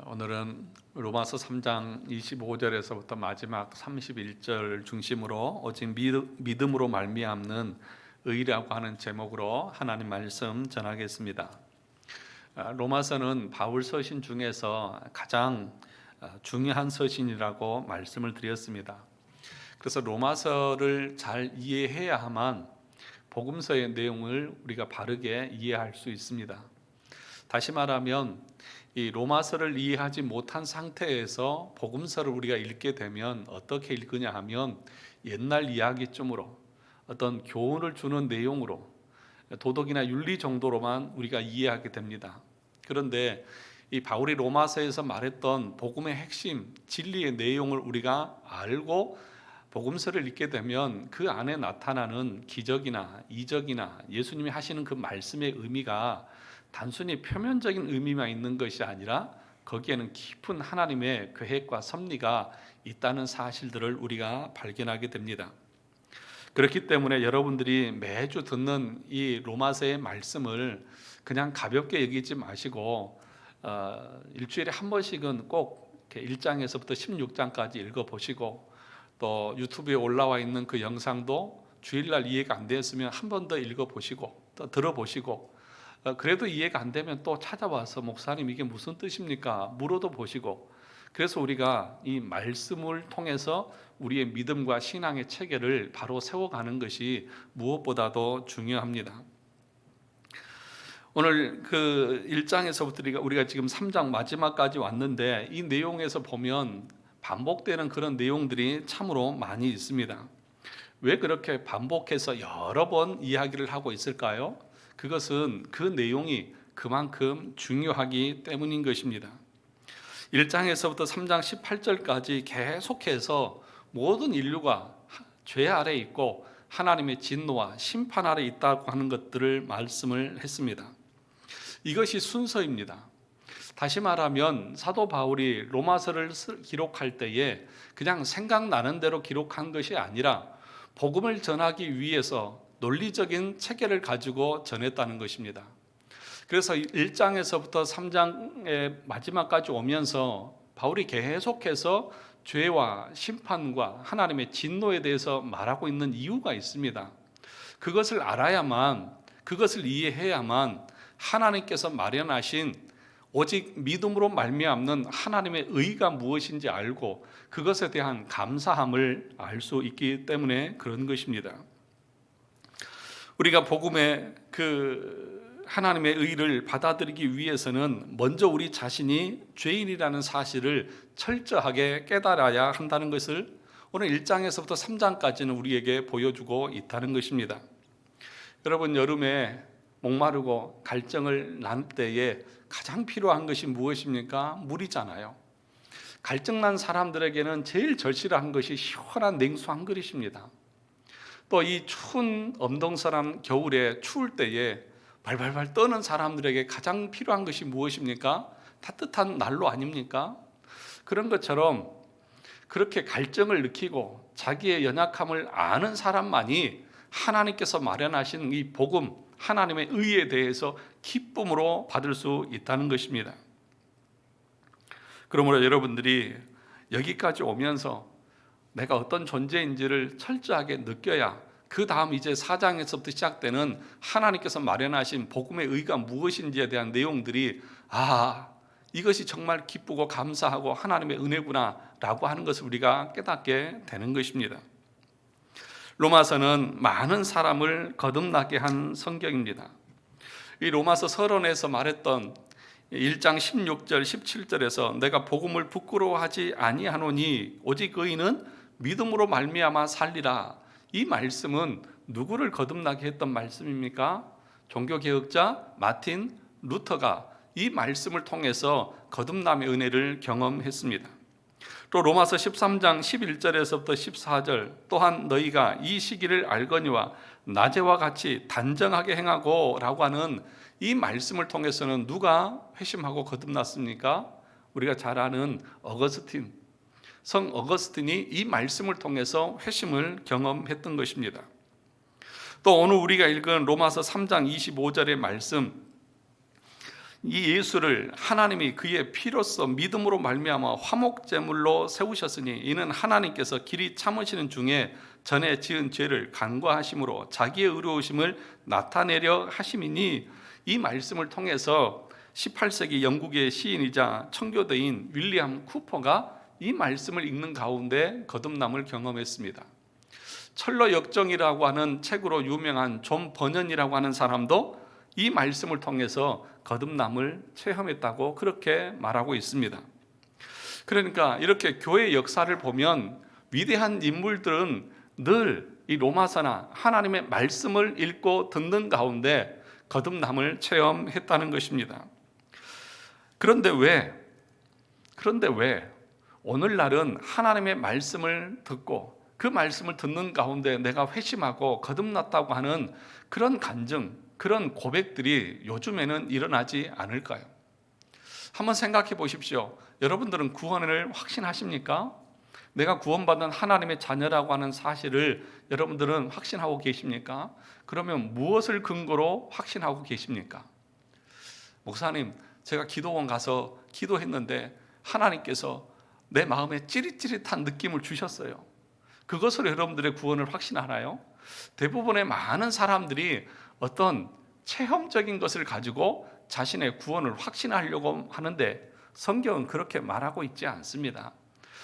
오늘은 로마서 3장 25절에서부터 마지막 31절 중심으로 오직 믿음으로 말미암는 의라고 하는 제목으로 하나님 말씀 전하겠습니다. 로마서는 바울 서신 중에서 가장 중요한 서신이라고 말씀을 드렸습니다. 그래서 로마서를 잘 이해해야만 복음서의 내용을 우리가 바르게 이해할 수 있습니다. 다시 말하면 이 로마서를 이해하지 못한 상태에서 복음서를 우리가 읽게 되면 어떻게 읽으냐 하면 옛날 이야기쯤으로 어떤 교훈을 주는 내용으로 도덕이나 윤리 정도로만 우리가 이해하게 됩니다. 그런데 이 바울이 로마서에서 말했던 복음의 핵심, 진리의 내용을 우리가 알고 복음서를 읽게 되면 그 안에 나타나는 기적이나 이적이나 예수님이 하시는 그 말씀의 의미가 단순히 표면적인 의미만 있는 것이 아니라 거기에는 깊은 하나님의 계획과 섭리가 있다는 사실들을 우리가 발견하게 됩니다. 그렇기 때문에 여러분들이 매주 듣는 이 로마서의 말씀을 그냥 가볍게 여기지 마시고 일주일에 한 번씩은 꼭 1장에서부터 16장까지 읽어보시고 또 유튜브에 올라와 있는 그 영상도 주일날 이해가 안 되었으면 한 번 더 읽어보시고 또 들어보시고 그래도 이해가 안 되면 또 찾아와서 목사님 이게 무슨 뜻입니까? 물어도 보시고 그래서 우리가 이 말씀을 통해서 우리의 믿음과 신앙의 체계를 바로 세워가는 것이 무엇보다도 중요합니다. 오늘 그 1장에서부터 우리가 지금 3장 마지막까지 왔는데 이 내용에서 보면 반복되는 그런 내용들이 참으로 많이 있습니다. 왜 그렇게 반복해서 여러 번 이야기를 하고 있을까요? 그것은 그 내용이 그만큼 중요하기 때문인 것입니다. 1장에서부터 3장 18절까지 계속해서 모든 인류가 죄 아래 있고 하나님의 진노와 심판 아래 있다고 하는 것들을 말씀을 했습니다. 이것이 순서입니다. 다시 말하면 사도 바울이 로마서를 기록할 때에 그냥 생각나는 대로 기록한 것이 아니라 복음을 전하기 위해서 논리적인 체계를 가지고 전했다는 것입니다. 그래서 1장에서부터 3장의 마지막까지 오면서 바울이 계속해서 죄와 심판과 하나님의 진노에 대해서 말하고 있는 이유가 있습니다. 그것을 알아야만, 그것을 이해해야만 하나님께서 마련하신 오직 믿음으로 말미암는 하나님의 의가 무엇인지 알고 그것에 대한 감사함을 알 수 있기 때문에 그런 것입니다. 우리가 복음의 그 하나님의 의를 받아들이기 위해서는 먼저 우리 자신이 죄인이라는 사실을 철저하게 깨달아야 한다는 것을 오늘 1장에서부터 3장까지는 우리에게 보여주고 있다는 것입니다. 여러분, 여름에 목마르고 갈증을 난 때에 가장 필요한 것이 무엇입니까? 물이잖아요. 갈증난 사람들에게는 제일 절실한 것이 시원한 냉수 한 그릇입니다. 또 이 추운 엄동설한 겨울에 추울 때에 발발발 떠는 사람들에게 가장 필요한 것이 무엇입니까? 따뜻한 난로 아닙니까? 그런 것처럼 그렇게 갈증을 느끼고 자기의 연약함을 아는 사람만이 하나님께서 마련하신 이 복음, 하나님의 의에 대해서 기쁨으로 받을 수 있다는 것입니다. 그러므로 여러분들이 여기까지 오면서 내가 어떤 존재인지를 철저하게 느껴야 그 다음 이제 4장에서부터 시작되는 하나님께서 마련하신 복음의 의가 무엇인지에 대한 내용들이 이것이 정말 기쁘고 감사하고 하나님의 은혜구나 라고 하는 것을 우리가 깨닫게 되는 것입니다. 로마서는 많은 사람을 거듭나게 한 성경입니다. 이 로마서 서론에서 말했던 1장 16절 17절에서 내가 복음을 부끄러워하지 아니하노니 오직 의인은 믿음으로 말미암아 살리라. 이 말씀은 누구를 거듭나게 했던 말씀입니까? 종교개혁자 마틴 루터가 이 말씀을 통해서 거듭남의 은혜를 경험했습니다. 또 로마서 13장 11절에서부터 14절 또한 너희가 이 시기를 알거니와 낮에와 같이 단정하게 행하고 라고 하는 이 말씀을 통해서는 누가 회심하고 거듭났습니까? 우리가 잘 아는 성 어거스틴이 이 말씀을 통해서 회심을 경험했던 것입니다. 또 오늘 우리가 읽은 로마서 3장 25절의 말씀, 이 예수를 하나님이 그의 피로써 믿음으로 말미암아 화목제물로 세우셨으니 이는 하나님께서 길이 참으시는 중에 전에 지은 죄를 간과하심으로 자기의 의로우심을 나타내려 하심이니, 이 말씀을 통해서 18세기 영국의 시인이자 청교도인 윌리엄 쿠퍼가 이 말씀을 읽는 가운데 거듭남을 경험했습니다. 철로 역정이라고 하는 책으로 유명한 존 버년이라고 하는 사람도 이 말씀을 통해서 거듭남을 체험했다고 그렇게 말하고 있습니다. 그러니까 이렇게 교회 역사를 보면 위대한 인물들은 늘 이 로마서나 하나님의 말씀을 읽고 듣는 가운데 거듭남을 체험했다는 것입니다. 그런데 왜 오늘날은 하나님의 말씀을 듣고 그 말씀을 듣는 가운데 내가 회심하고 거듭났다고 하는 그런 간증, 그런 고백들이 요즘에는 일어나지 않을까요? 한번 생각해 보십시오. 여러분들은 구원을 확신하십니까? 내가 구원받은 하나님의 자녀라고 하는 사실을 여러분들은 확신하고 계십니까? 그러면 무엇을 근거로 확신하고 계십니까? 목사님, 제가 기도원 가서 기도했는데 하나님께서 내 마음에 찌릿찌릿한 느낌을 주셨어요. 그것으로 여러분들의 구원을 확신하나요? 대부분의 많은 사람들이 어떤 체험적인 것을 가지고 자신의 구원을 확신하려고 하는데 성경은 그렇게 말하고 있지 않습니다.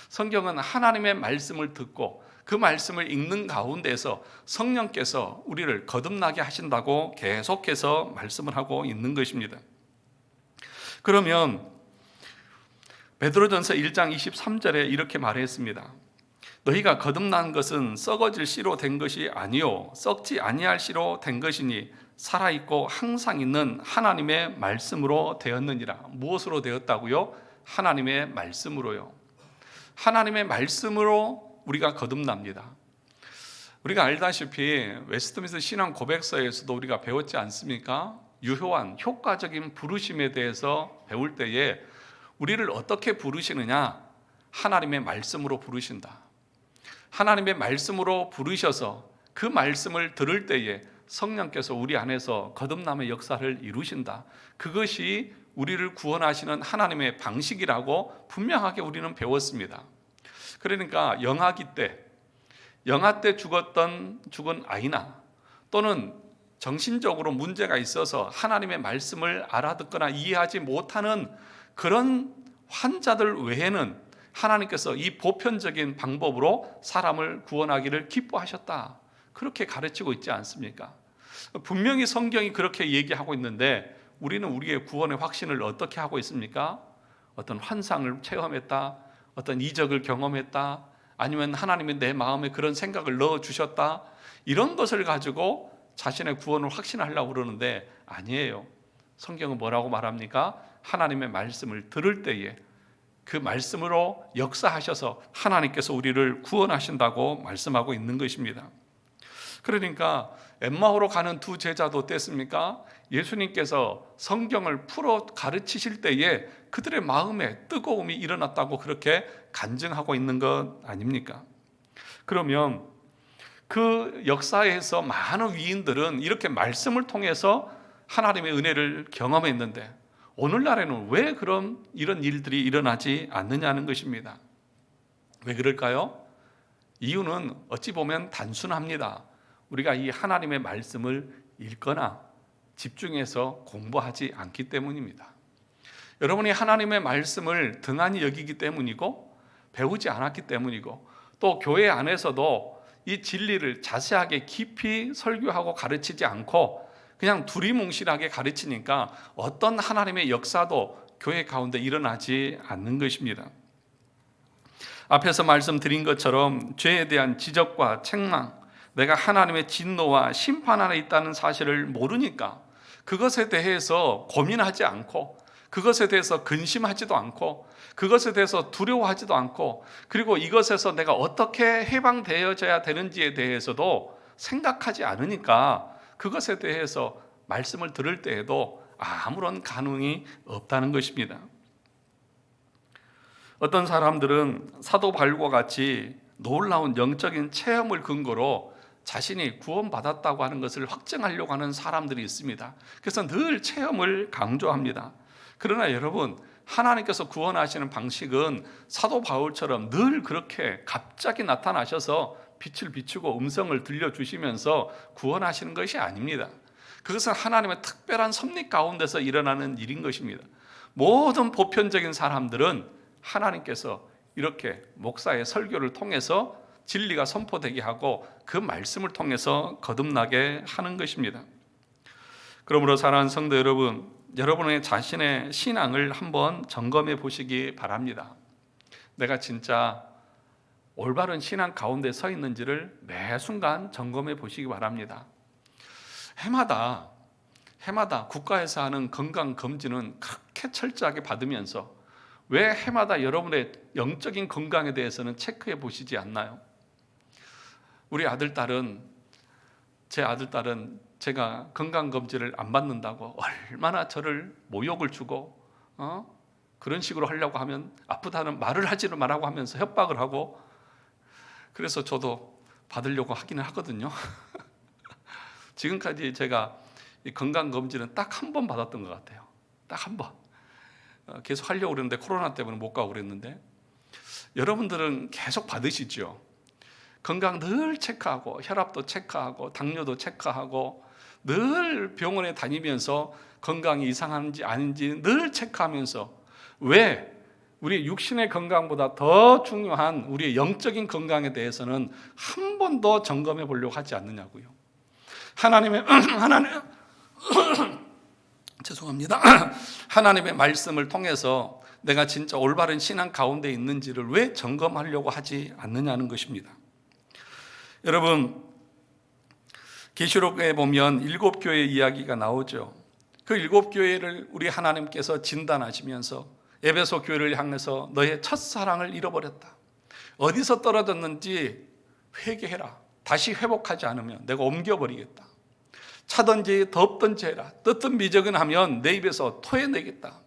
성경은 하나님의 말씀을 듣고 그 말씀을 읽는 가운데서 성령께서 우리를 거듭나게 하신다고 계속해서 말씀을 하고 있는 것입니다. 그러면 베드로전서 1장 23절에 이렇게 말했습니다. 너희가 거듭난 것은 썩어질 씨로 된 것이 아니요 썩지 아니할 씨로 된 것이니 살아있고 항상 있는 하나님의 말씀으로 되었느니라. 무엇으로 되었다고요? 하나님의 말씀으로요. 하나님의 말씀으로 우리가 거듭납니다. 우리가 알다시피 웨스트민스터 신앙 고백서에서도 우리가 배웠지 않습니까? 유효한 효과적인 부르심에 대해서 배울 때에 우리를 어떻게 부르시느냐? 하나님의 말씀으로 부르신다. 하나님의 말씀으로 부르셔서 그 말씀을 들을 때에 성령께서 우리 안에서 거듭남의 역사를 이루신다. 그것이 우리를 구원하시는 하나님의 방식이라고 분명하게 우리는 배웠습니다. 그러니까 영아 때 죽은 아이나 또는 정신적으로 문제가 있어서 하나님의 말씀을 알아듣거나 이해하지 못하는 그런 환자들 외에는 하나님께서 이 보편적인 방법으로 사람을 구원하기를 기뻐하셨다. 그렇게 가르치고 있지 않습니까? 분명히 성경이 그렇게 얘기하고 있는데 우리는 우리의 구원의 확신을 어떻게 하고 있습니까? 어떤 환상을 체험했다, 어떤 이적을 경험했다, 아니면 하나님이 내 마음에 그런 생각을 넣어주셨다, 이런 것을 가지고 자신의 구원을 확신하려고 그러는데 아니에요. 성경은 뭐라고 말합니까? 하나님의 말씀을 들을 때에 그 말씀으로 역사하셔서 하나님께서 우리를 구원하신다고 말씀하고 있는 것입니다. 그러니까 엠마오로 가는 두 제자도 어땠습니까? 예수님께서 성경을 풀어 가르치실 때에 그들의 마음에 뜨거움이 일어났다고 그렇게 간증하고 있는 것 아닙니까? 그러면 그 역사에서 많은 위인들은 이렇게 말씀을 통해서 하나님의 은혜를 경험했는데 오늘날에는 왜 이런 일들이 일어나지 않느냐는 것입니다. 왜 그럴까요? 이유는 어찌 보면 단순합니다. 우리가 이 하나님의 말씀을 읽거나 집중해서 공부하지 않기 때문입니다. 여러분이 하나님의 말씀을 등한히 여기기 때문이고 배우지 않았기 때문이고 또 교회 안에서도 이 진리를 자세하게 깊이 설교하고 가르치지 않고 그냥 두리뭉실하게 가르치니까 어떤 하나님의 역사도 교회 가운데 일어나지 않는 것입니다. 앞에서 말씀드린 것처럼 죄에 대한 지적과 책망, 내가 하나님의 진노와 심판 안에 있다는 사실을 모르니까 그것에 대해서 고민하지 않고 그것에 대해서 근심하지도 않고 그것에 대해서 두려워하지도 않고 그리고 이것에서 내가 어떻게 해방되어져야 되는지에 대해서도 생각하지 않으니까 그것에 대해서 말씀을 들을 때에도 아무런 감흥이 없다는 것입니다. 어떤 사람들은 사도 바울과 같이 놀라운 영적인 체험을 근거로 자신이 구원받았다고 하는 것을 확증하려고 하는 사람들이 있습니다. 그래서 늘 체험을 강조합니다. 그러나 여러분, 하나님께서 구원하시는 방식은 사도 바울처럼 늘 그렇게 갑자기 나타나셔서 빛을 비추고 음성을 들려주시면서 구원하시는 것이 아닙니다. 그것은 하나님의 특별한 섭리 가운데서 일어나는 일인 것입니다. 모든 보편적인 사람들은 하나님께서 이렇게 목사의 설교를 통해서 진리가 선포되게 하고 그 말씀을 통해서 거듭나게 하는 것입니다. 그러므로 사랑하는 성도 여러분, 여러분의 자신의 신앙을 한번 점검해 보시기 바랍니다. 내가 진짜 올바른 신앙 가운데 서 있는지를 매 순간 점검해 보시기 바랍니다. 해마다 국가에서 하는 건강검진은 그렇게 철저하게 받으면서 왜 해마다 여러분의 영적인 건강에 대해서는 체크해 보시지 않나요? 우리 제 아들, 딸은 제가 건강검진을 안 받는다고 얼마나 저를 모욕을 주고 그런 식으로 하려고 하면 아프다는 말을 하지를 말라고 하면서 협박을 하고, 그래서 저도 받으려고 하기는 하거든요. 지금까지 제가 이 건강검진은 딱 한 번 받았던 것 같아요. 딱 한 번. 계속 하려고 그랬는데 코로나 때문에 못 가고 그랬는데, 여러분들은 계속 받으시죠. 건강 늘 체크하고 혈압도 체크하고 당뇨도 체크하고 늘 병원에 다니면서 건강이 이상한지 아닌지 늘 체크하면서, 왜 우리 육신의 건강보다 더 중요한 우리의 영적인 건강에 대해서는 한 번도 점검해 보려고 하지 않느냐고요. 죄송합니다. 하나님의 말씀을 통해서 내가 진짜 올바른 신앙 가운데 있는지를 왜 점검하려고 하지 않느냐는 것입니다. 여러분, 계시록에 보면 7교회 이야기가 나오죠. 그 7교회를 우리 하나님께서 진단하시면서 에베소 교회를 향해서 너의 첫사랑을 잃어버렸다, 어디서 떨어졌는지 회개해라, 다시 회복하지 않으면 내가 옮겨버리겠다, 차든지 덥든지 해라, 뜨뜻 미적은하면 내 입에서 토해내겠다,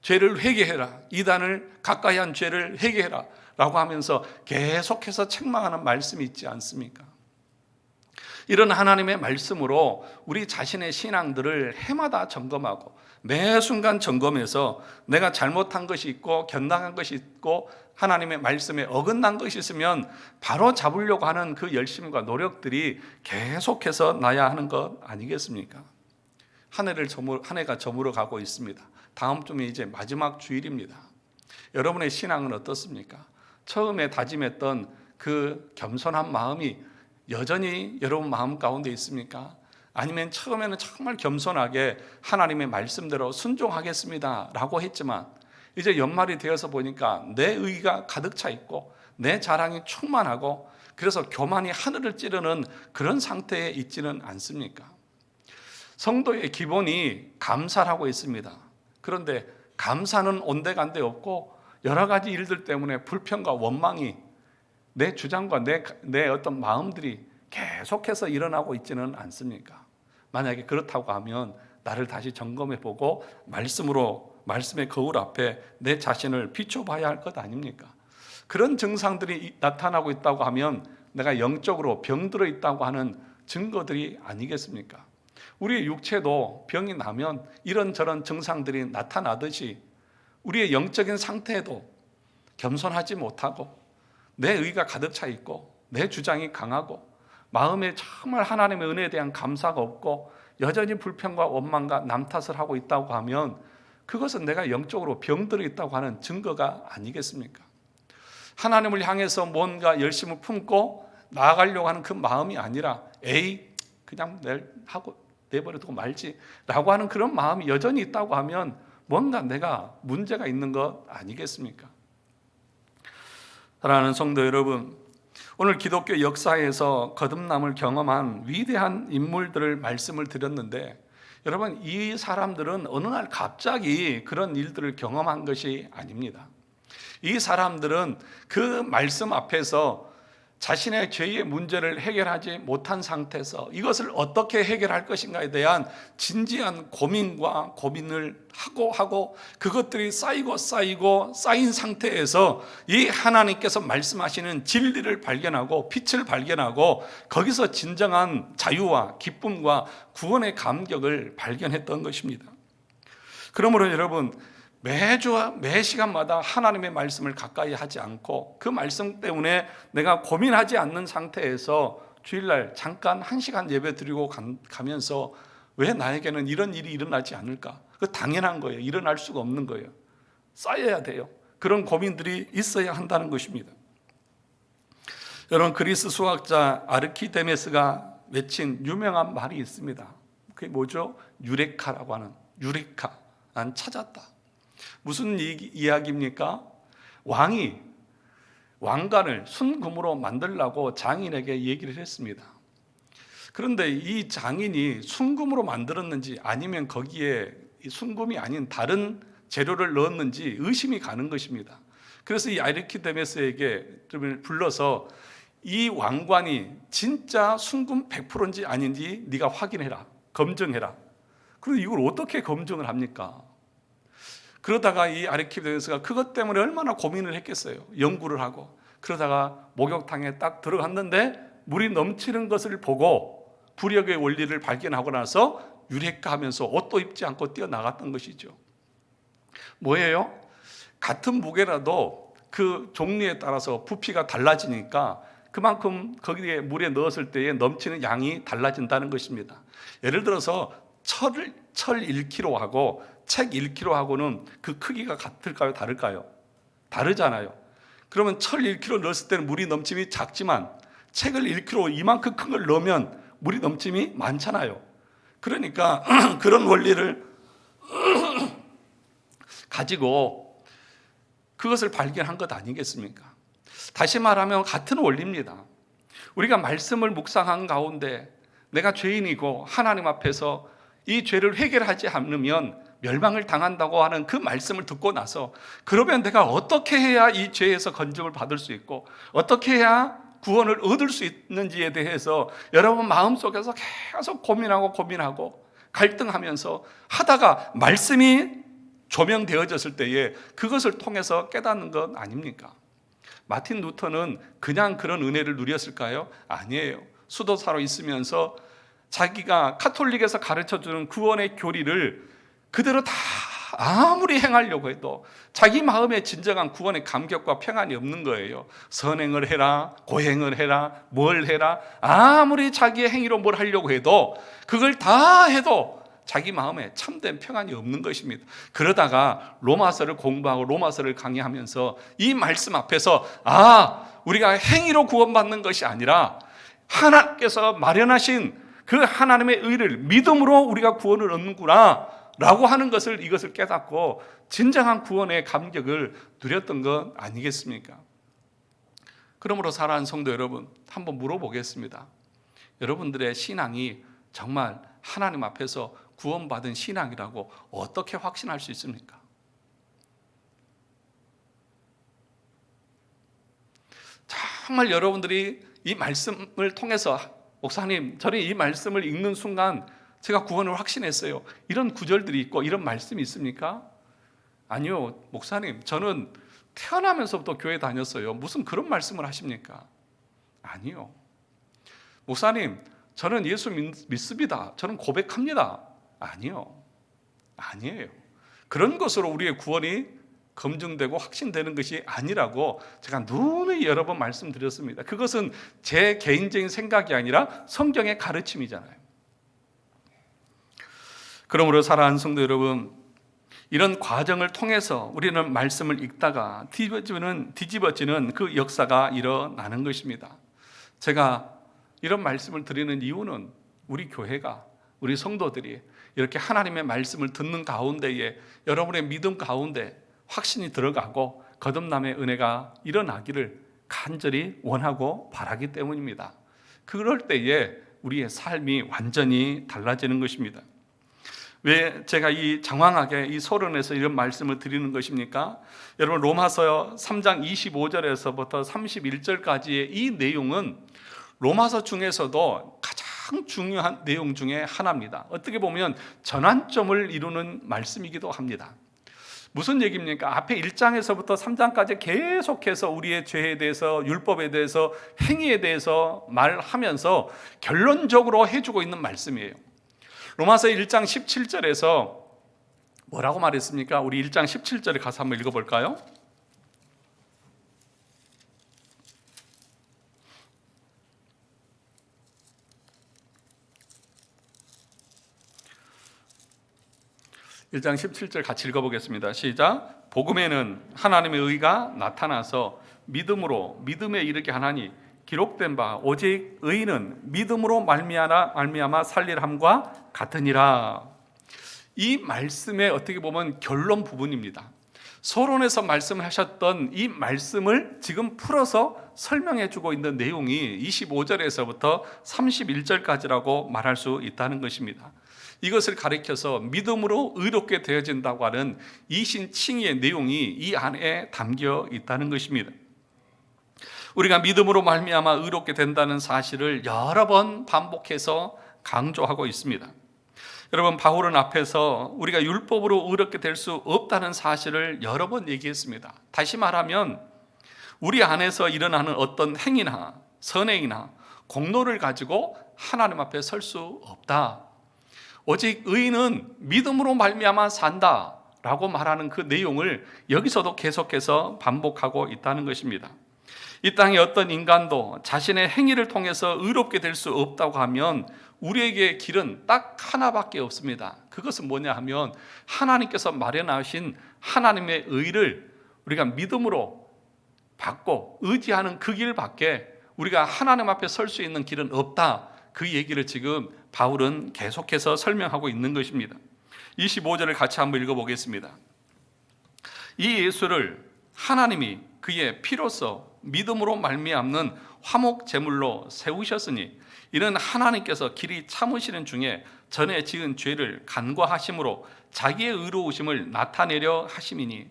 죄를 회개해라, 이단을 가까이 한 죄를 회개해라 라고 하면서 계속해서 책망하는 말씀이 있지 않습니까? 이런 하나님의 말씀으로 우리 자신의 신앙들을 해마다 점검하고 매 순간 점검해서 내가 잘못한 것이 있고 견당한 것이 있고 하나님의 말씀에 어긋난 것이 있으면 바로 잡으려고 하는 그 열심과 노력들이 계속해서 나야 하는 것 아니겠습니까? 한 해가 저물어 가고 있습니다. 다음 주면 이제 마지막 주일입니다. 여러분의 신앙은 어떻습니까? 처음에 다짐했던 그 겸손한 마음이 여전히 여러분 마음 가운데 있습니까? 아니면 처음에는 정말 겸손하게 하나님의 말씀대로 순종하겠습니다 라고 했지만 이제 연말이 되어서 보니까 내 의가 가득 차 있고 내 자랑이 충만하고 그래서 교만이 하늘을 찌르는 그런 상태에 있지는 않습니까? 성도의 기본이 감사를 하고 있습니다. 그런데 감사는 온데간데 없고 여러 가지 일들 때문에 불평과 원망이 내 주장과 내 어떤 마음들이 계속해서 일어나고 있지는 않습니까? 만약에 그렇다고 하면 나를 다시 점검해보고 말씀의 거울 앞에 내 자신을 비춰봐야 할 것 아닙니까? 그런 증상들이 나타나고 있다고 하면 내가 영적으로 병들어 있다고 하는 증거들이 아니겠습니까? 우리의 육체도 병이 나면 이런저런 증상들이 나타나듯이 우리의 영적인 상태에도 겸손하지 못하고 내 의가 가득 차 있고 내 주장이 강하고 마음에 정말 하나님의 은혜에 대한 감사가 없고 여전히 불평과 원망과 남 탓을 하고 있다고 하면 그것은 내가 영적으로 병들어 있다고 하는 증거가 아니겠습니까? 하나님을 향해서 뭔가 열심을 품고 나아가려고 하는 그 마음이 아니라 그냥 내버려두고 말지 라고 하는 그런 마음이 여전히 있다고 하면 뭔가 내가 문제가 있는 것 아니겠습니까? 사랑하는 성도 여러분, 오늘 기독교 역사에서 거듭남을 경험한 위대한 인물들을 말씀을 드렸는데 여러분, 이 사람들은 어느 날 갑자기 그런 일들을 경험한 것이 아닙니다. 이 사람들은 그 말씀 앞에서 자신의 죄의 문제를 해결하지 못한 상태에서 이것을 어떻게 해결할 것인가에 대한 진지한 고민을 하고 그것들이 쌓이고 쌓인 상태에서 이 하나님께서 말씀하시는 진리를 발견하고 빛을 발견하고 거기서 진정한 자유와 기쁨과 구원의 감격을 발견했던 것입니다. 그러므로 여러분, 매주 매 시간마다 하나님의 말씀을 가까이 하지 않고 그 말씀 때문에 내가 고민하지 않는 상태에서 주일날 잠깐 1시간 예배 드리고 가면서 왜 나에게는 이런 일이 일어나지 않을까? 그 당연한 거예요. 일어날 수가 없는 거예요. 쌓여야 돼요. 그런 고민들이 있어야 한다는 것입니다. 여러분, 그리스 수학자 아르키데메스가 외친 유명한 말이 있습니다. 그게 뭐죠? 유레카라고 하는, 유레카, 난 찾았다. 무슨 이야기입니까? 왕이 왕관을 순금으로 만들라고 장인에게 얘기를 했습니다. 그런데 이 장인이 순금으로 만들었는지 아니면 거기에 순금이 아닌 다른 재료를 넣었는지 의심이 가는 것입니다. 그래서 이 아르키데메스에게 불러서 이 왕관이 진짜 순금 100%인지 아닌지 네가 확인해라, 검증해라. 그런데 이걸 어떻게 검증을 합니까? 그러다가 이 아르키데메스가 그것 때문에 얼마나 고민을 했겠어요. 연구를 하고. 그러다가 목욕탕에 딱 들어갔는데 물이 넘치는 것을 보고 부력의 원리를 발견하고 나서 유레카 하면서 옷도 입지 않고 뛰어나갔던 것이죠. 뭐예요? 같은 무게라도 그 종류에 따라서 부피가 달라지니까 그만큼 거기에 물에 넣었을 때에 넘치는 양이 달라진다는 것입니다. 예를 들어서 철 1kg하고 책 1kg하고는 그 크기가 같을까요? 다를까요? 다르잖아요. 그러면 철 1kg 넣었을 때는 물이 넘침이 작지만 책을 1kg 이만큼 큰 걸 넣으면 물이 넘침이 많잖아요. 그러니까 그런 원리를 가지고 그것을 발견한 것 아니겠습니까? 다시 말하면 같은 원리입니다. 우리가 말씀을 묵상한 가운데 내가 죄인이고 하나님 앞에서 이 죄를 해결하지 않으면 멸망을 당한다고 하는 그 말씀을 듣고 나서 그러면 내가 어떻게 해야 이 죄에서 건짐을 받을 수 있고 어떻게 해야 구원을 얻을 수 있는지에 대해서 여러분 마음속에서 계속 고민하고 갈등하면서 하다가 말씀이 조명되어졌을 때에 그것을 통해서 깨닫는 것 아닙니까? 마틴 루터는 그냥 그런 은혜를 누렸을까요? 아니에요. 수도사로 있으면서 자기가 카톨릭에서 가르쳐주는 구원의 교리를 그대로 다 아무리 행하려고 해도 자기 마음에 진정한 구원의 감격과 평안이 없는 거예요. 선행을 해라, 고행을 해라, 뭘 해라, 아무리 자기의 행위로 뭘 하려고 해도 그걸 다 해도 자기 마음에 참된 평안이 없는 것입니다. 그러다가 로마서를 공부하고 로마서를 강의하면서 이 말씀 앞에서 우리가 행위로 구원받는 것이 아니라 하나님께서 마련하신 그 하나님의 의를 믿음으로 우리가 구원을 얻는구나 라고 하는 것을 이것을 깨닫고 진정한 구원의 감격을 누렸던 것 아니겠습니까? 그러므로 사랑하는 성도 여러분, 한번 물어보겠습니다. 여러분들의 신앙이 정말 하나님 앞에서 구원받은 신앙이라고 어떻게 확신할 수 있습니까? 정말 여러분들이 이 말씀을 통해서 목사님, 저는 이 말씀을 읽는 순간 제가 구원을 확신했어요. 이런 구절들이 있고 이런 말씀이 있습니까? 아니요, 목사님, 저는 태어나면서부터 교회 다녔어요. 무슨 그런 말씀을 하십니까? 아니요. 목사님, 저는 예수 믿습니다. 저는 고백합니다. 아니요. 아니에요. 그런 것으로 우리의 구원이 검증되고 확신되는 것이 아니라고 제가 누누이 여러 번 말씀드렸습니다. 그것은 제 개인적인 생각이 아니라 성경의 가르침이잖아요. 그러므로 사랑하는 성도 여러분, 이런 과정을 통해서 우리는 말씀을 읽다가 뒤집어지는 그 역사가 일어나는 것입니다. 제가 이런 말씀을 드리는 이유는 우리 교회가, 우리 성도들이 이렇게 하나님의 말씀을 듣는 가운데에 여러분의 믿음 가운데 확신이 들어가고 거듭남의 은혜가 일어나기를 간절히 원하고 바라기 때문입니다. 그럴 때에 우리의 삶이 완전히 달라지는 것입니다. 왜 제가 이 장황하게 이 서론에서 이런 말씀을 드리는 것입니까? 여러분, 로마서 3장 25절에서부터 31절까지의 이 내용은 로마서 중에서도 가장 중요한 내용 중에 하나입니다. 어떻게 보면 전환점을 이루는 말씀이기도 합니다. 무슨 얘기입니까? 앞에 1장에서부터 3장까지 계속해서 우리의 죄에 대해서, 율법에 대해서, 행위에 대해서 말하면서 결론적으로 해주고 있는 말씀이에요. 로마서 1장 17절에서 뭐라고 말했습니까? 우리 1장 17절에 가서 한번 읽어볼까요? 일 장 17절 같이 읽어보겠습니다. 시작. 복음에는 하나님의 의가 나타나서 믿음으로 믿음에 이르게 하나니 기록된 바 오직 의인은 믿음으로 말미암아 살릴함과 같으니라. 이 말씀의 어떻게 보면 결론 부분입니다. 서론에서 말씀하셨던 이 말씀을 지금 풀어서 설명해 주고 있는 내용이 25절에서부터 31절까지라고 말할 수 있다는 것입니다. 이것을 가리켜서 믿음으로 의롭게 되어진다고 하는 이신칭의의 내용이 이 안에 담겨 있다는 것입니다. 우리가 믿음으로 말미암아 의롭게 된다는 사실을 여러 번 반복해서 강조하고 있습니다. 여러분, 바울은 앞에서 우리가 율법으로 의롭게 될 수 없다는 사실을 여러 번 얘기했습니다. 다시 말하면 우리 안에서 일어나는 어떤 행위나 선행이나 공로를 가지고 하나님 앞에 설 수 없다. 오직 의인은 믿음으로 말미암아 산다라고 말하는 그 내용을 여기서도 계속해서 반복하고 있다는 것입니다. 이 땅의 어떤 인간도 자신의 행위를 통해서 의롭게 될 수 없다고 하면 우리에게 길은 딱 하나밖에 없습니다. 그것은 뭐냐 하면 하나님께서 마련하신 하나님의 의를 우리가 믿음으로 받고 의지하는 그 길밖에 우리가 하나님 앞에 설 수 있는 길은 없다. 그 얘기를 지금 바울은 계속해서 설명하고 있는 것입니다. 25절을 같이 한번 읽어보겠습니다. 이 예수를 하나님이 그의 피로써 믿음으로 말미암는 화목 제물로 세우셨으니 이는 하나님께서 길이 참으시는 중에 전에 지은 죄를 간과하심으로 자기의 의로우심을 나타내려 하심이니.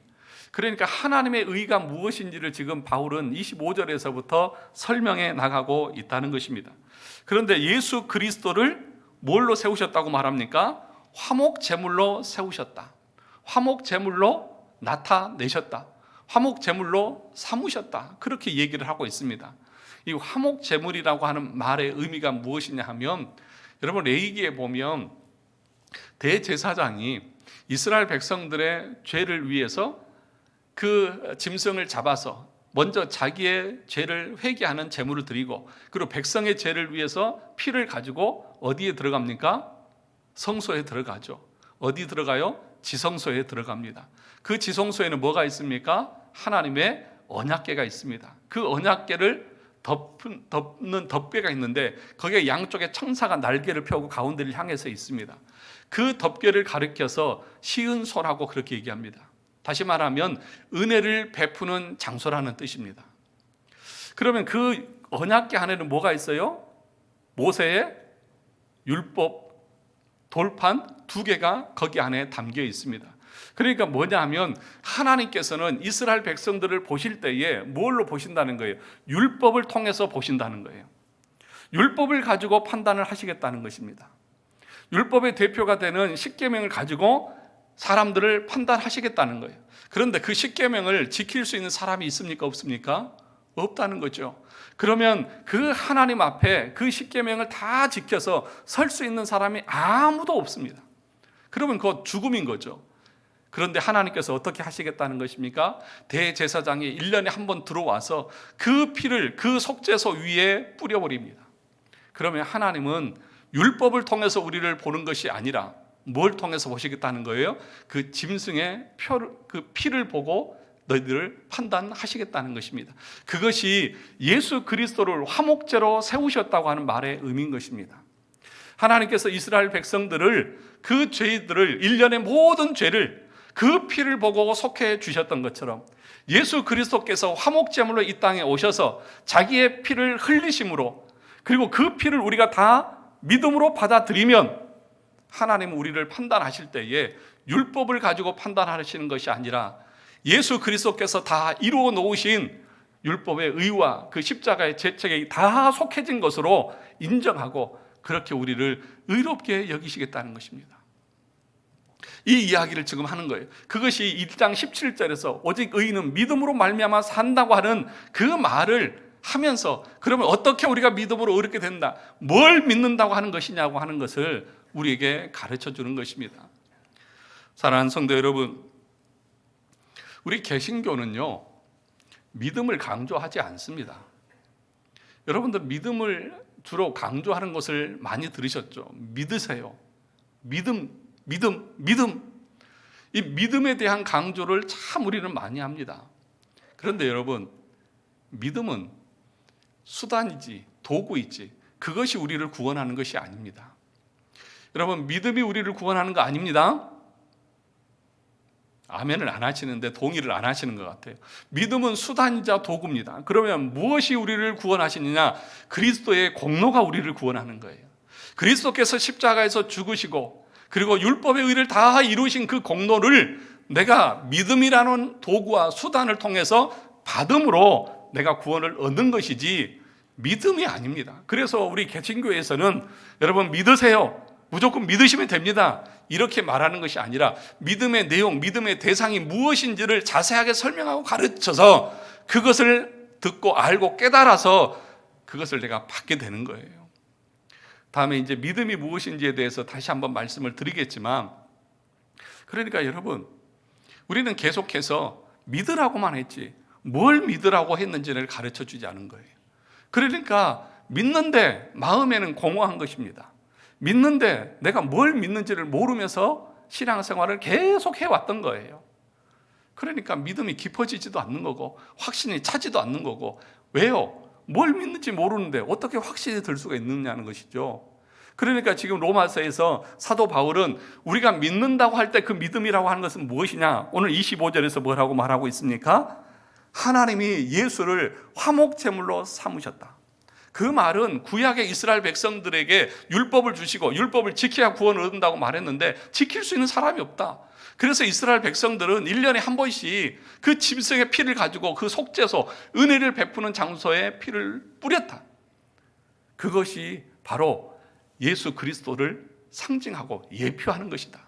그러니까 하나님의 의가 무엇인지를 지금 바울은 25절에서부터 설명해 나가고 있다는 것입니다. 그런데 예수 그리스도를 뭘로 세우셨다고 말합니까? 화목 제물로 세우셨다. 화목 제물로 나타내셨다. 화목 제물로 삼으셨다. 그렇게 얘기를 하고 있습니다. 이 화목 제물이라고 하는 말의 의미가 무엇이냐 하면, 여러분 레위기에 보면 대제사장이 이스라엘 백성들의 죄를 위해서 그 짐승을 잡아서 먼저 자기의 죄를 회개하는 제물을 드리고, 그리고 백성의 죄를 위해서 피를 가지고 어디에 들어갑니까? 성소에 들어가죠. 어디 들어가요? 지성소에 들어갑니다. 그 지성소에는 뭐가 있습니까? 하나님의 언약궤가 있습니다. 그 언약궤를 덮는 덮개가 있는데 거기에 양쪽에 청사가 날개를 펴고 가운데를 향해서 있습니다. 그 덮개를 가리켜서 시은소라고 그렇게 얘기합니다. 다시 말하면 은혜를 베푸는 장소라는 뜻입니다. 그러면 그 언약궤 안에는 뭐가 있어요? 모세의 율법 돌판 2개가 거기 안에 담겨 있습니다. 그러니까 뭐냐 하면 하나님께서는 이스라엘 백성들을 보실 때에 뭘로 보신다는 거예요? 율법을 통해서 보신다는 거예요. 율법을 가지고 판단을 하시겠다는 것입니다. 율법의 대표가 되는 십계명을 가지고 사람들을 판단하시겠다는 거예요. 그런데 그 십계명을 지킬 수 있는 사람이 있습니까? 없습니까? 없다는 거죠. 그러면 그 하나님 앞에 그 십계명을 다 지켜서 설 수 있는 사람이 아무도 없습니다. 그러면 그건 죽음인 거죠. 그런데 하나님께서 어떻게 하시겠다는 것입니까? 대제사장이 1년에 한 번 들어와서 그 피를 그 속죄소 위에 뿌려버립니다. 그러면 하나님은 율법을 통해서 우리를 보는 것이 아니라 뭘 통해서 보시겠다는 거예요? 그 짐승의 그 피를 보고 너희들을 판단하시겠다는 것입니다. 그것이 예수 그리스도를 화목제로 세우셨다고 하는 말의 의미인 것입니다. 하나님께서 이스라엘 백성들을 그 죄들을 1년의 모든 죄를 그 피를 보고 속해 주셨던 것처럼 예수 그리스도께서 화목제물로 이 땅에 오셔서 자기의 피를 흘리심으로, 그리고 그 피를 우리가 다 믿음으로 받아들이면 하나님은 우리를 판단하실 때에 율법을 가지고 판단하시는 것이 아니라 예수 그리스도께서 다 이루어 놓으신 율법의 의와 그 십자가의 죄책이 다 속해진 것으로 인정하고 그렇게 우리를 의롭게 여기시겠다는 것입니다. 이 이야기를 지금 하는 거예요. 그것이 1장 17절에서 오직 의인은 믿음으로 말미암아 산다고 하는 그 말을 하면서, 그러면 어떻게 우리가 믿음으로 의롭게 된다, 뭘 믿는다고 하는 것이냐고 하는 것을 우리에게 가르쳐 주는 것입니다. 사랑하는 성도 여러분, 우리 개신교는요, 믿음을 강조하지 않습니다. 여러분들 믿음을 주로 강조하는 것을 많이 들으셨죠? 믿으세요. 믿음. 이 믿음에 대한 강조를 참 우리는 많이 합니다. 그런데 여러분, 믿음은 수단이지 도구이지 그것이 우리를 구원하는 것이 아닙니다. 여러분, 믿음이 우리를 구원하는 거 아닙니다. 아멘을 안 하시는데 동의를 안 하시는 것 같아요. 믿음은 수단이자 도구입니다. 그러면 무엇이 우리를 구원하시느냐? 그리스도의 공로가 우리를 구원하는 거예요. 그리스도께서 십자가에서 죽으시고 그리고 율법의 의를 다 이루신 그 공로를 내가 믿음이라는 도구와 수단을 통해서 받음으로 내가 구원을 얻는 것이지 믿음이 아닙니다. 그래서 우리 개신교에서는 여러분 믿으세요. 무조건 믿으시면 됩니다. 이렇게 말하는 것이 아니라 믿음의 내용, 믿음의 대상이 무엇인지를 자세하게 설명하고 가르쳐서 그것을 듣고 알고 깨달아서 그것을 내가 받게 되는 거예요. 다음에 이제 믿음이 무엇인지에 대해서 다시 한번 말씀을 드리겠지만, 그러니까 여러분, 우리는 계속해서 믿으라고만 했지 뭘 믿으라고 했는지를 가르쳐 주지 않은 거예요. 그러니까 믿는데 마음에는 공허한 것입니다. 믿는데 내가 뭘 믿는지를 모르면서 신앙생활을 계속 해왔던 거예요. 그러니까 믿음이 깊어지지도 않는 거고 확신이 차지도 않는 거고. 왜요? 뭘 믿는지 모르는데 어떻게 확신이 들 수가 있느냐는 것이죠. 그러니까 지금 로마서에서 사도 바울은 우리가 믿는다고 할 때 그 믿음이라고 하는 것은 무엇이냐? 오늘 25절에서 뭐라고 말하고 있습니까? 하나님이 예수를 화목제물로 삼으셨다. 그 말은 구약의 이스라엘 백성들에게 율법을 주시고 율법을 지켜야 구원을 얻는다고 말했는데 지킬 수 있는 사람이 없다. 그래서 이스라엘 백성들은 1년에 한 번씩 그 짐승의 피를 가지고 그 속죄소, 은혜를 베푸는 장소에 피를 뿌렸다. 그것이 바로 예수 그리스도를 상징하고 예표하는 것이다.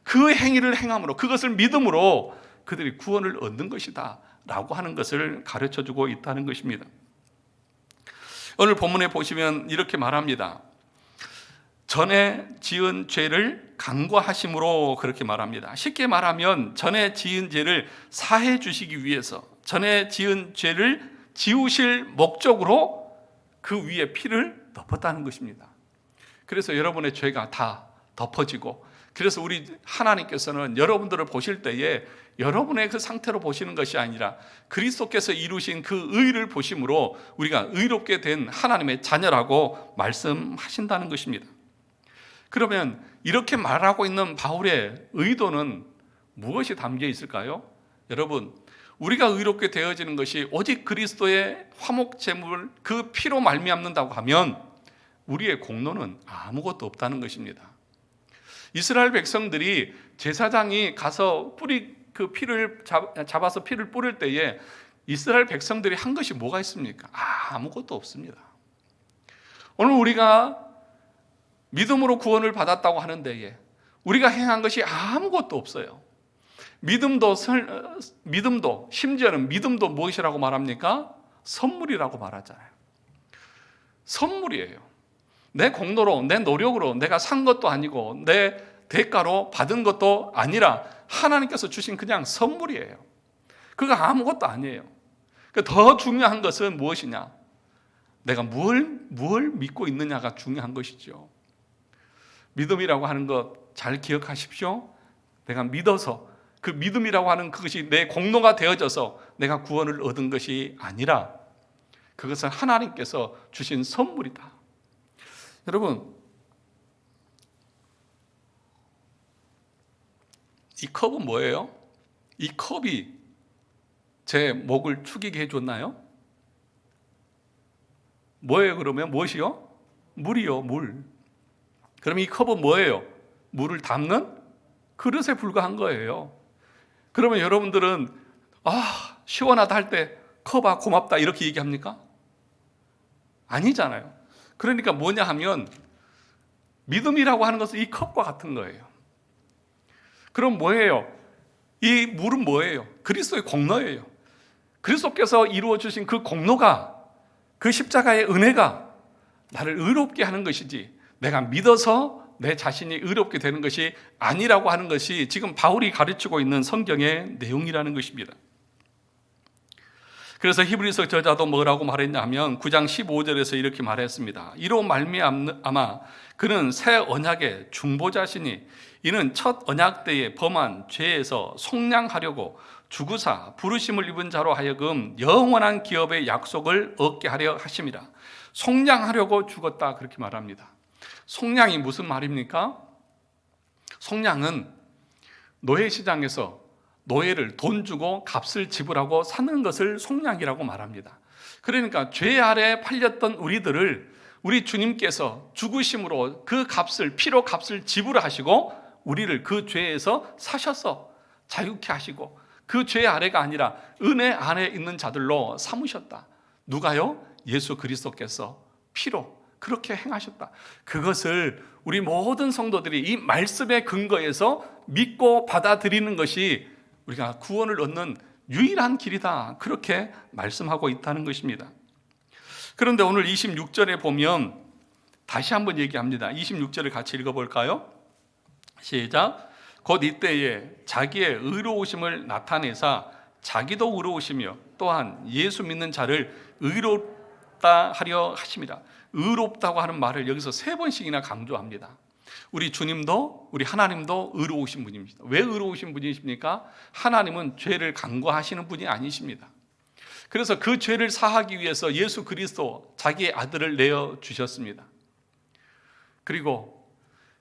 그 행위를 행함으로, 그것을 믿음으로 그들이 구원을 얻는 것이다 라고 하는 것을 가르쳐주고 있다는 것입니다. 오늘 본문에 보시면 이렇게 말합니다. 전에 지은 죄를 간과하심으로 그렇게 말합니다. 쉽게 말하면 전에 지은 죄를 사해 주시기 위해서, 전에 지은 죄를 지우실 목적으로 그 위에 피를 덮었다는 것입니다. 그래서 여러분의 죄가 다 덮어지고, 그래서 우리 하나님께서는 여러분들을 보실 때에 여러분의 그 상태로 보시는 것이 아니라 그리스도께서 이루신 그 의를 보심으로 우리가 의롭게 된 하나님의 자녀라고 말씀하신다는 것입니다. 그러면 이렇게 말하고 있는 바울의 의도는 무엇이 담겨 있을까요? 여러분, 우리가 의롭게 되어지는 것이 오직 그리스도의 화목제물 그 피로 말미암는다고 하면 우리의 공로는 아무것도 없다는 것입니다. 이스라엘 백성들이 제사장이 가서 그 피를 잡아서 피를 뿌릴 때에 이스라엘 백성들이 한 것이 뭐가 있습니까? 아무것도 없습니다. 오늘 우리가 믿음으로 구원을 받았다고 하는 데에 우리가 행한 것이 아무것도 없어요. 믿음도 심지어는 믿음도 무엇이라고 말합니까? 선물이라고 말하잖아요. 선물이에요. 내 공로로, 내 노력으로 내가 산 것도 아니고 내 대가로 받은 것도 아니라 하나님께서 주신 그냥 선물이에요. 그거 아무것도 아니에요. 더 중요한 것은 무엇이냐? 내가 뭘 믿고 있느냐가 중요한 것이죠. 믿음이라고 하는 것 잘 기억하십시오. 내가 믿어서, 그 믿음이라고 하는 그것이 내 공로가 되어져서 내가 구원을 얻은 것이 아니라 그것은 하나님께서 주신 선물이다. 여러분, 이 컵은 뭐예요? 이 컵이 제 목을 축이게 해줬나요? 뭐예요? 그러면 무엇이요? 물이요, 물. 그럼 이 컵은 뭐예요? 물을 담는 그릇에 불과한 거예요. 그러면 여러분들은 시원하다 할 때 컵아 고맙다 이렇게 얘기합니까? 아니잖아요. 그러니까 뭐냐 하면 믿음이라고 하는 것은 이 컵과 같은 거예요. 그럼 뭐예요? 이 물은 뭐예요? 그리스도의 공로예요. 그리스도께서 이루어 주신 그 공로가, 그 십자가의 은혜가 나를 의롭게 하는 것이지 내가 믿어서 내 자신이 의롭게 되는 것이 아니라고 하는 것이 지금 바울이 가르치고 있는 성경의 내용이라는 것입니다. 그래서 히브리서 저자도 뭐라고 말했냐면 9장 15절에서 이렇게 말했습니다. 이로 말미암아 그는 새 언약의 중보자시니 이는 첫 언약 때에 범한 죄에서 속량하려고 주구사 부르심을 입은 자로 하여금 영원한 기업의 약속을 얻게 하려 하심이라. 속량하려고 죽었다, 그렇게 말합니다. 속량이 무슨 말입니까? 속량은 노예시장에서 노예를 돈 주고 값을 지불하고 사는 것을 속량이라고 말합니다. 그러니까 죄 아래 팔렸던 우리들을 우리 주님께서 죽으심으로 그 값을, 피로 값을 지불하시고 우리를 그 죄에서 사셔서 자유케 하시고 그 죄 아래가 아니라 은혜 안에 있는 자들로 삼으셨다. 누가요? 예수 그리스도께서 피로 그렇게 행하셨다. 그것을 우리 모든 성도들이 이 말씀의 근거에서 믿고 받아들이는 것이 우리가 구원을 얻는 유일한 길이다, 그렇게 말씀하고 있다는 것입니다. 그런데 오늘 26절에 보면 다시 한번 얘기합니다. 26절을 같이 읽어볼까요? 시작. 곧 이때에 자기의 의로우심을 나타내사 자기도 의로우시며 또한 예수 믿는 자를 의롭다 하려 하심이라. 의롭다고 하는 말을 여기서 3번씩이나 강조합니다. 우리 주님도, 우리 하나님도 의로우신 분입니다. 왜 의로우신 분이십니까? 하나님은 죄를 간과하시는 분이 아니십니다. 그래서 그 죄를 사하기 위해서 예수 그리스도 자기의 아들을 내어 주셨습니다. 그리고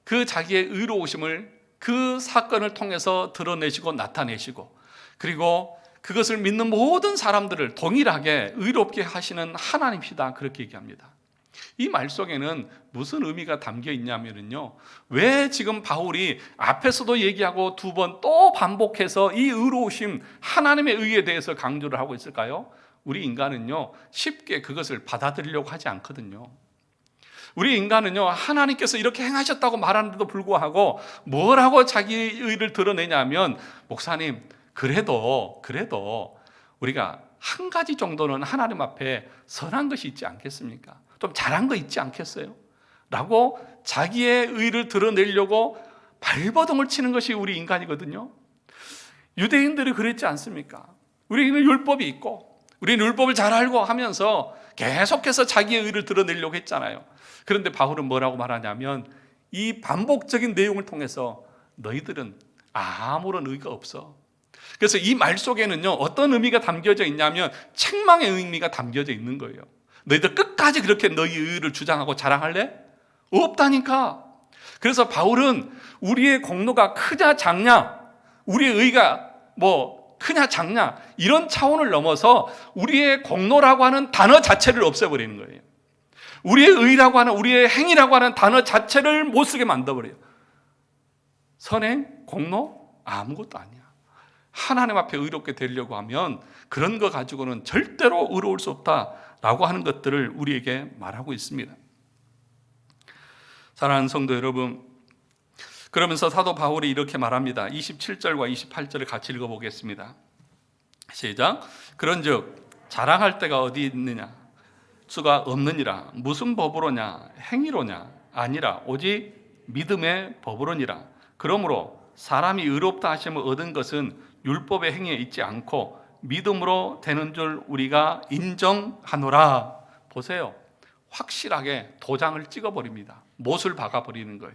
그 자기의 의로우심을 그 사건을 통해서 드러내시고 나타내시고, 그리고 그것을 믿는 모든 사람들을 동일하게 의롭게 하시는 하나님이시다, 그렇게 얘기합니다. 이 말 속에는 무슨 의미가 담겨 있냐면요, 왜 지금 바울이 앞에서도 얘기하고 2번 또 반복해서 이 의로우심, 하나님의 의에 대해서 강조를 하고 있을까요? 우리 인간은요 쉽게 그것을 받아들이려고 하지 않거든요. 우리 인간은요 하나님께서 이렇게 행하셨다고 말하는데도 불구하고 뭐라고 자기 의를 드러내냐면, 목사님 그래도 우리가 한 가지 정도는 하나님 앞에 선한 것이 있지 않겠습니까? 좀 잘한 거 있지 않겠어요? 라고 자기의 의를 드러내려고 발버둥을 치는 것이 우리 인간이거든요. 유대인들이 그랬지 않습니까? 우리는 율법이 있고 우리는 율법을 잘 알고 하면서 계속해서 자기의 의를 드러내려고 했잖아요. 그런데 바울은 뭐라고 말하냐면, 이 반복적인 내용을 통해서 너희들은 아무런 의가 없어. 그래서 이 말 속에는요 어떤 의미가 담겨져 있냐면 책망의 의미가 담겨져 있는 거예요. 너희들 끝까지 그렇게 너희 의를 주장하고 자랑할래? 없다니까. 그래서 바울은 우리의 공로가 크냐 작냐, 우리의 의가 크냐 작냐, 이런 차원을 넘어서 우리의 공로라고 하는 단어 자체를 없애버리는 거예요. 우리의 의라고 하는, 우리의 행위라고 하는 단어 자체를 못 쓰게 만들어버려요. 선행, 공로, 아무것도 아니야. 하나님 앞에 의롭게 되려고 하면 그런 거 가지고는 절대로 의로울 수 없다라고 하는 것들을 우리에게 말하고 있습니다. 사랑하는 성도 여러분, 그러면서 사도 바울이 이렇게 말합니다. 27절과 28절을 같이 읽어보겠습니다. 시작. 그런즉 자랑할 때가 어디 있느냐? 수가 없느니라. 무슨 법으로냐? 행위로냐? 아니라 오직 믿음의 법으로니라. 그러므로 사람이 의롭다 하심을 얻은 것은 율법의 행위에 있지 않고 믿음으로 되는 줄 우리가 인정하노라. 보세요. 확실하게 도장을 찍어버립니다. 못을 박아버리는 거예요.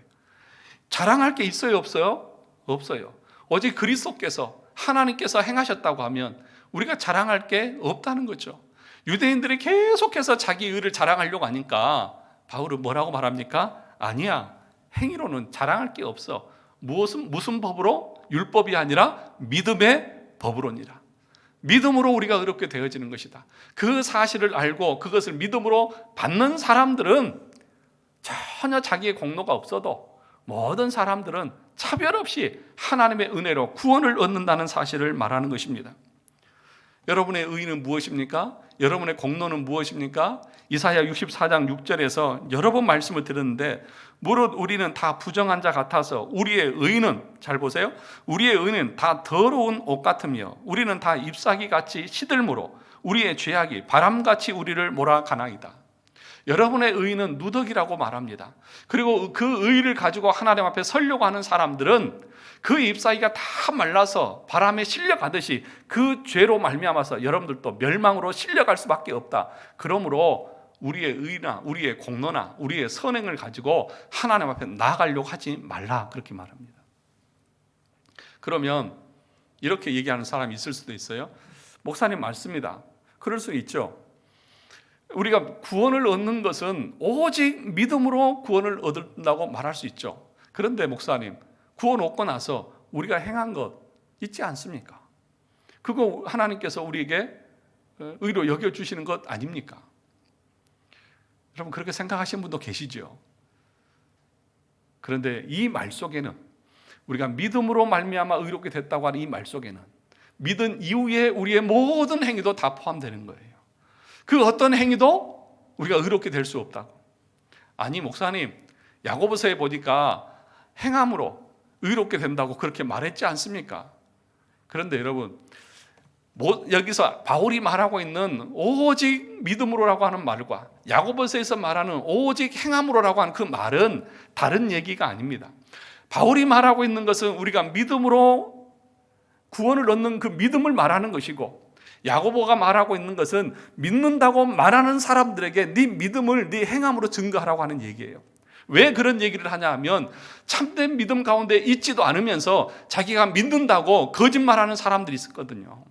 자랑할 게 있어요, 없어요? 없어요. 오직 그리스도께서, 하나님께서 행하셨다고 하면 우리가 자랑할 게 없다는 거죠. 유대인들이 계속해서 자기 의를 자랑하려고 하니까 바울은 뭐라고 말합니까? 아니야, 행위로는 자랑할 게 없어. 무슨 법으로? 율법이 아니라 믿음의 법으로니라. 믿음으로 우리가 의롭게 되어지는 것이다. 그 사실을 알고 그것을 믿음으로 받는 사람들은 전혀 자기의 공로가 없어도 모든 사람들은 차별 없이 하나님의 은혜로 구원을 얻는다는 사실을 말하는 것입니다. 여러분의 의는 무엇입니까? 여러분의 공로는 무엇입니까? 이사야 64장 6절에서 여러 번 말씀을 드렸는데, 무릇 우리는 다 부정한 자 같아서 우리의 의는, 잘 보세요, 우리의 의는 다 더러운 옷 같으며 우리는 다 잎사귀 같이 시들므로 우리의 죄악이 바람같이 우리를 몰아가나이다. 여러분의 의는 누더기라고 말합니다. 그리고 그 의를 가지고 하나님 앞에 서려고 하는 사람들은 그 잎사귀가 다 말라서 바람에 실려가듯이 그 죄로 말미암아서 여러분들도 멸망으로 실려갈 수밖에 없다. 그러므로 우리의 의나 우리의 공로나 우리의 선행을 가지고 하나님 앞에 나아가려고 하지 말라, 그렇게 말합니다. 그러면 이렇게 얘기하는 사람이 있을 수도 있어요. 목사님 맞습니다. 그럴 수 있죠. 우리가 구원을 얻는 것은 오직 믿음으로 구원을 얻는다고 말할 수 있죠. 그런데 목사님, 구원 얻고 나서 우리가 행한 것 있지 않습니까? 그거 하나님께서 우리에게 의로 여겨주시는 것 아닙니까? 여러분 그렇게 생각하시는 분도 계시죠. 그런데 이 말 속에는, 우리가 믿음으로 말미암아 의롭게 됐다고 하는 이 말 속에는 믿은 이후에 우리의 모든 행위도 다 포함되는 거예요. 그 어떤 행위도 우리가 의롭게 될 수 없다고. 아니 목사님, 야고보서에 보니까 행함으로 의롭게 된다고 그렇게 말했지 않습니까? 그런데 여러분, 여기서 바울이 말하고 있는 오직 믿음으로라고 하는 말과 야고보서에서 말하는 오직 행함으로라고 하는 그 말은 다른 얘기가 아닙니다. 바울이 말하고 있는 것은 우리가 믿음으로 구원을 얻는 그 믿음을 말하는 것이고, 야고보가 말하고 있는 것은 믿는다고 말하는 사람들에게 네 믿음을 네 행함으로 증거하라고 하는 얘기예요. 왜 그런 얘기를 하냐 하면 참된 믿음 가운데 있지도 않으면서 자기가 믿는다고 거짓말하는 사람들이 있었거든요.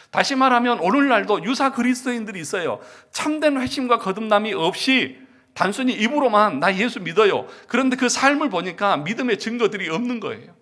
다시 말하면 오늘날도 유사 그리스도인들이 있어요. 참된 회심과 거듭남이 없이 단순히 입으로만 나 예수 믿어요. 그런데 그 삶을 보니까 믿음의 증거들이 없는 거예요.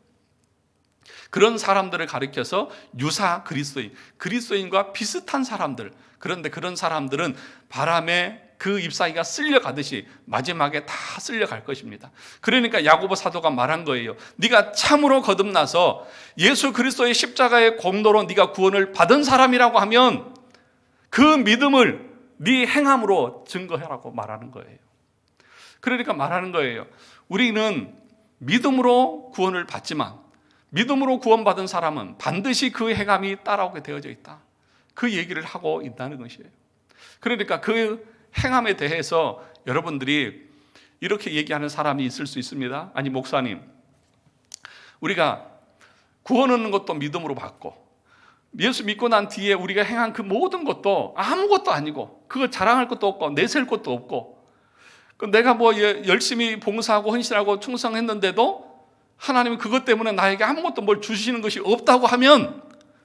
그런 사람들을 가리켜서 유사 그리스도인, 그리스도인과 비슷한 사람들, 그런데 그런 사람들은 바람에 그 잎사귀가 쓸려가듯이 마지막에 다 쓸려갈 것입니다. 그러니까 야고보 사도가 말한 거예요. 네가 참으로 거듭나서 예수 그리스도의 십자가의 공로로 네가 구원을 받은 사람이라고 하면 그 믿음을 네 행함으로 증거하라고 말하는 거예요. 그러니까 말하는 거예요. 우리는 믿음으로 구원을 받지만 믿음으로 구원받은 사람은 반드시 그 행함이 따라오게 되어져 있다. 그 얘기를 하고 있다는 것이에요. 그러니까 그 행함에 대해서 여러분들이 이렇게 얘기하는 사람이 있을 수 있습니다. 아니 목사님, 우리가 구원 얻는 것도 믿음으로 받고 예수 믿고 난 뒤에 우리가 행한 그 모든 것도 아무것도 아니고 그거 자랑할 것도 없고 내세울 것도 없고 내가 뭐 열심히 봉사하고 헌신하고 충성했는데도 하나님은 그것 때문에 나에게 아무것도 뭘 주시는 것이 없다고 하면,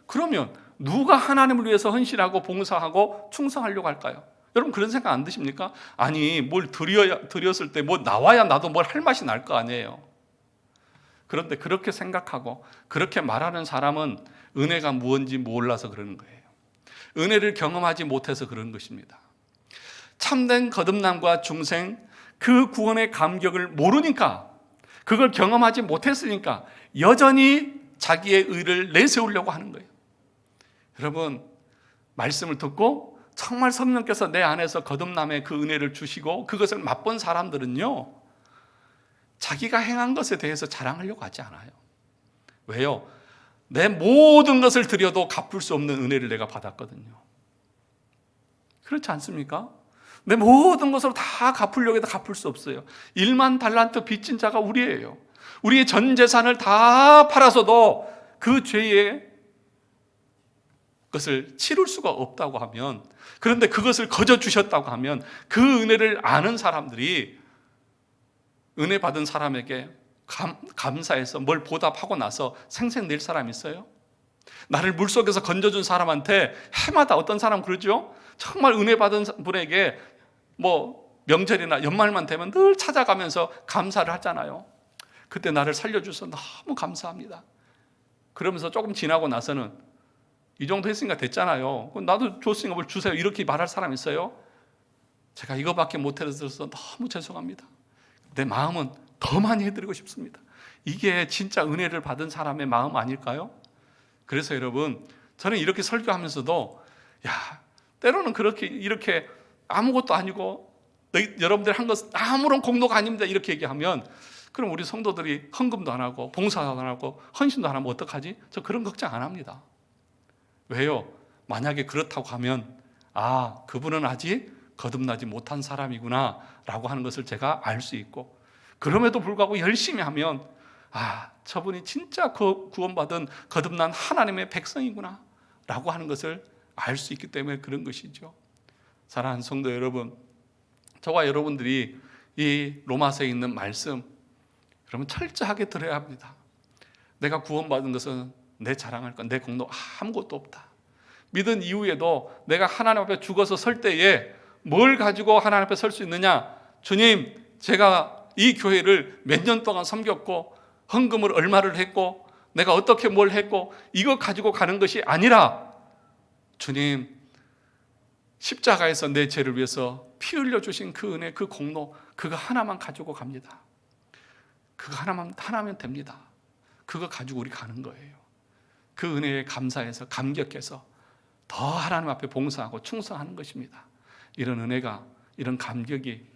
그러면 누가 하나님을 위해서 헌신하고 봉사하고 충성하려고 할까요? 여러분 그런 생각 안 드십니까? 아니 뭘 드렸을 때 뭐 나와야 나도 뭘 할 맛이 날 거 아니에요. 그런데 그렇게 생각하고 그렇게 말하는 사람은 은혜가 무엇인지 몰라서 그러는 거예요. 은혜를 경험하지 못해서 그런 것입니다. 참된 거듭남과 중생, 그 구원의 감격을 모르니까, 그걸 경험하지 못했으니까 여전히 자기의 의를 내세우려고 하는 거예요. 여러분 말씀을 듣고 정말 성령께서 내 안에서 거듭남의 그 은혜를 주시고 그것을 맛본 사람들은요, 자기가 행한 것에 대해서 자랑하려고 하지 않아요. 왜요? 내 모든 것을 드려도 갚을 수 없는 은혜를 내가 받았거든요. 그렇지 않습니까? 내 모든 것으로 다 갚으려고 해도 갚을 수 없어요. 1만 달란트 빚진 자가 우리예요. 우리의 전 재산을 다 팔아서도 그 죄의 것을 치를 수가 없다고 하면, 그런데 그것을 거저 주셨다고 하면 그 은혜를 아는 사람들이 은혜 받은 사람에게 감사해서 뭘 보답하고 나서 생색 낼 사람이 있어요? 나를 물속에서 건져준 사람한테 해마다 어떤 사람은 그러죠? 정말 은혜 받은 분에게 뭐 명절이나 연말만 되면 늘 찾아가면서 감사를 하잖아요. 그때 나를 살려주셔서 너무 감사합니다. 그러면서 조금 지나고 나서는 이 정도 했으니까 됐잖아요. 나도 줬으니까 뭘 주세요. 이렇게 말할 사람 있어요? 제가 이거밖에 못해서 너무 죄송합니다. 내 마음은 더 많이 해드리고 싶습니다. 이게 진짜 은혜를 받은 사람의 마음 아닐까요? 그래서 여러분, 저는 이렇게 설교하면서도 때로는 이렇게 아무것도 아니고 여러분들 한 것 아무런 공로가 아닙니다 이렇게 얘기하면, 그럼 우리 성도들이 헌금도 안 하고 봉사도 안 하고 헌신도 안 하면 어떡하지? 저 그런 걱정 안 합니다. 왜요? 만약에 그렇다고 하면 그분은 아직 거듭나지 못한 사람이구나라고 하는 것을 제가 알 수 있고, 그럼에도 불구하고 열심히 하면 저분이 진짜 구원받은 거듭난 하나님의 백성이구나 라고 하는 것을 알 수 있기 때문에 그런 것이죠. 사랑하는 성도 여러분, 저와 여러분들이 이 로마서에 있는 말씀 여러분 철저하게 들어야 합니다. 내가 구원받은 것은 내 자랑할 것, 내 공로 아무것도 없다. 믿은 이후에도 내가 하나님 앞에 죽어서 설 때에 뭘 가지고 하나님 앞에 설 수 있느냐? 주님, 제가 이 교회를 몇 년 동안 섬겼고 헌금을 얼마를 했고 내가 어떻게 뭘 했고 이거 가지고 가는 것이 아니라, 주님, 십자가에서 내 죄를 위해서 피 흘려 주신 그 은혜, 그 공로, 그거 하나만 가지고 갑니다. 그거 하나면 됩니다. 그거 가지고 우리 가는 거예요. 그 은혜에 감사해서 감격해서 더 하나님 앞에 봉사하고 충성하는 것입니다. 이런 은혜가, 이런 감격이,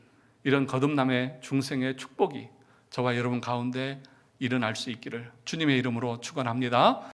이런 거듭남의 중생의 축복이 저와 여러분 가운데 일어날 수 있기를 주님의 이름으로 축원합니다.